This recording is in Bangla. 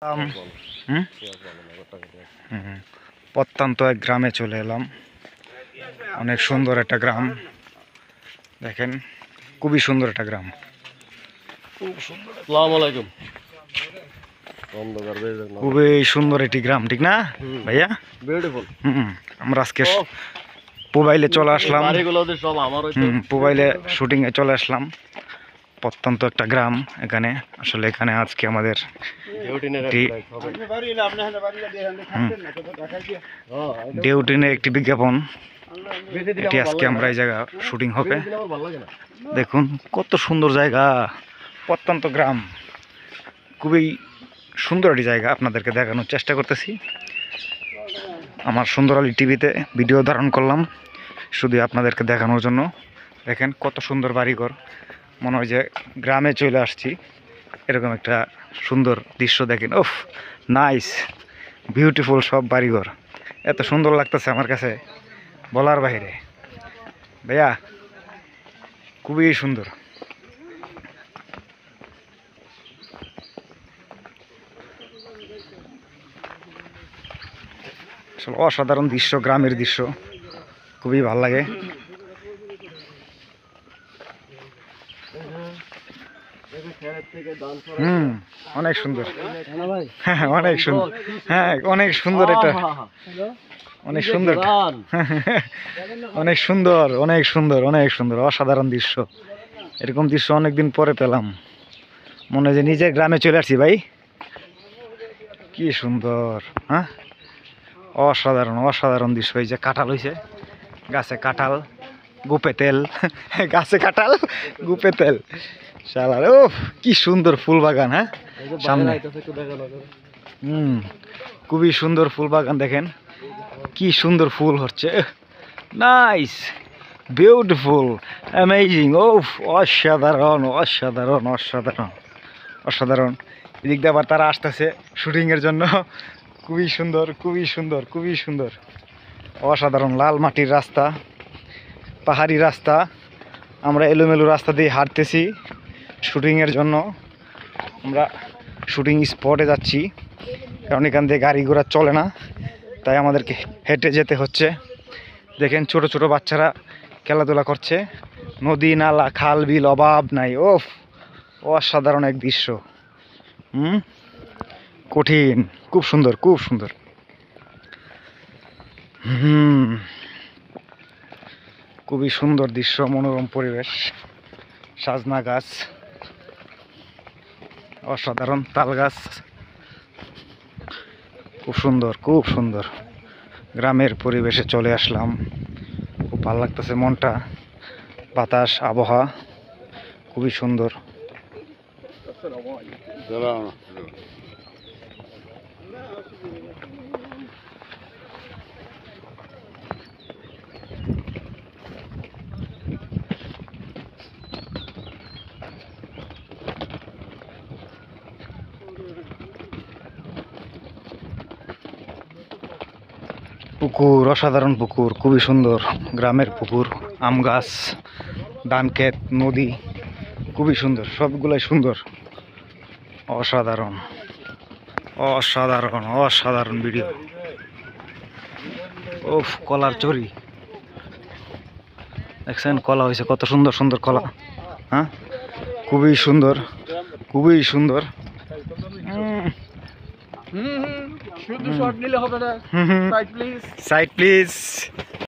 হুম প্রত্যন্ত এক গ্রামে চলে এলাম। অনেক সুন্দর একটা গ্রাম, দেখেন খুবই সুন্দর একটা গ্রাম। খুবই সুন্দর একটি গ্রাম, ঠিক না ভাইয়া? আমরা আজকে মোবাইলে চলে আসলাম, মোবাইলে শুটিং এ চলে আসলাম। প্রত্যন্ত একটা গ্রাম, এখানে আসলে এখানে আজকে আমাদের ডিউটিনের একটি বিজ্ঞাপন, এটি আজকে আমরা এই জায়গা শুটিং হবে। দেখুন কত সুন্দর জায়গা, প্রত্যন্ত গ্রাম, খুবই সুন্দর একটি জায়গা। আপনাদেরকে দেখানোর চেষ্টা করতেছি, আমার সুন্দর আলী টিভিতে ভিডিও ধারণ করলাম শুধু আপনাদেরকে দেখানোর জন্য। দেখেন কত সুন্দর বাড়িঘর, মনে হয় যে গ্রামে চলে আসছি, এরকম একটা সুন্দর দৃশ্য দেখেন। ওফ, নাইস, বিউটিফুল সব বাড়িঘর, এত সুন্দর লাগতেছে আমার কাছে বলার বাইরে। ভাইয়া খুবই সুন্দর। আসলে অসাধারণ দৃশ্য, গ্রামের দৃশ্য, খুবই ভালো লাগে। অনেক সুন্দর, হ্যাঁ অনেক সুন্দর, হ্যাঁ অনেক সুন্দর, এটা অনেক সুন্দর, অনেক সুন্দর, অনেক সুন্দর, অনেক সুন্দর, অসাধারণ দৃশ্য। এরকম দৃশ্য অনেকদিন পরে পেলাম, মনে হয় যে নিজের গ্রামে চলে আসছি ভাই। কি সুন্দর, হ্যাঁ অসাধারণ, অসাধারণ দৃশ্য। এই যে কাঁঠাল হয়েছে, গাছে কাঁঠাল, গুপে তেল, গাছে কাঁঠাল গুপে তেল, শালার ও কি সুন্দর ফুল বাগান। হ্যাঁ সামনে খুবই সুন্দর ফুল বাগান, দেখেন কি সুন্দর ফুল হচ্ছে, নাইস, বিউটিফুল, অ্যামেজিং, ও অসাধারণ, অসাধারণ, অসাধারণ, অসাধারণ। এদিক দিয়ে আবার তারা আসতেছে শুটিংয়ের জন্য, খুবই সুন্দর, খুবই সুন্দর, খুবই সুন্দর, অসাধারণ। লাল মাটির রাস্তা, পাহাড়ি রাস্তা, আমরা এলোমেলো রাস্তা দিয়ে হাঁটতেছি শুটিংয়ের জন্য। আমরা শুটিং স্পটে যাচ্ছি, কারণ এখান দিয়ে গাড়ি ঘোড়া চলে না, তাই আমাদেরকে হেঁটে যেতে হচ্ছে। দেখেন ছোট ছোট বাচ্চারা খেলাধুলা করছে, নদী নালা খাল বিল অভাব নাই। ওফ, অসাধারণ এক দৃশ্য, কঠিন, খুব সুন্দর, খুব সুন্দর। খুবই সুন্দর দৃশ্য, মনোরম পরিবেশ, সাজনা গাছ, অসাধারণ তাল গাছ, খুব সুন্দর, খুব সুন্দর। গ্রামের পরিবেশে চলে আসলাম, খুব ভালো লাগতেছে মনটা, বাতাস, আবহাওয়া খুবই সুন্দর। পুকুর, অসাধারণ পুকুর, খুবই সুন্দর গ্রামের পুকুর, আম গাছ, ধান ক্ষেত, নদী, খুবই সুন্দর, সবগুলাই সুন্দর, অসাধারণ, অসাধারণ, অসাধারণ ভিডিও। ওফ, কলার চড়ি দেখছেন, কলা হয়েছে কত সুন্দর সুন্দর কলা, হ্যাঁ খুবই সুন্দর, খুবই সুন্দর। শুধু শর্ট নিলে হবে না, সাইড প্লিজ, সাইড প্লিজ।